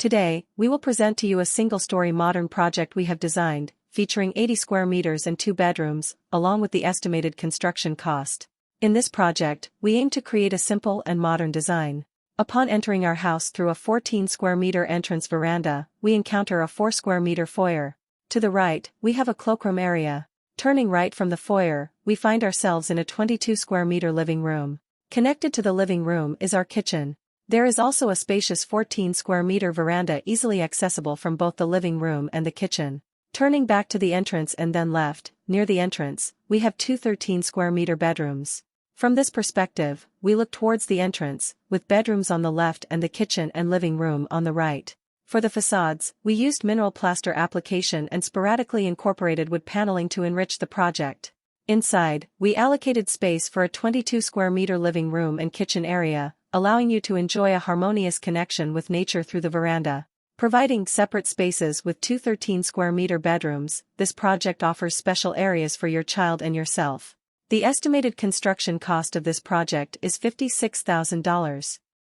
Today, we will present to you a single-story modern project we have designed, featuring 80 square meters and 2 bedrooms, along with the estimated construction cost. In this project, we aim to create a simple and modern design. Upon entering our house through a 14 square meter entrance veranda, we encounter a 4 square meter foyer. To the right, we have a cloakroom area. Turning right from the foyer, we find ourselves in a 22 square meter living room. Connected to the living room is our kitchen. There is also a spacious 14 square meter veranda easily accessible from both the living room and the kitchen. Turning back to the entrance and then left, near the entrance, we have 2 13 square meter bedrooms. From this perspective, we look towards the entrance, with bedrooms on the left and the kitchen and living room on the right. For the facades, we used mineral plaster application and sporadically incorporated wood paneling to enrich the project. Inside, we allocated space for a 22 square meter living room and kitchen area, allowing you to enjoy a harmonious connection with nature through the veranda. Providing separate spaces with 2 13 square meter bedrooms, this project offers special areas for your child and yourself. The estimated construction cost of this project is $56,000.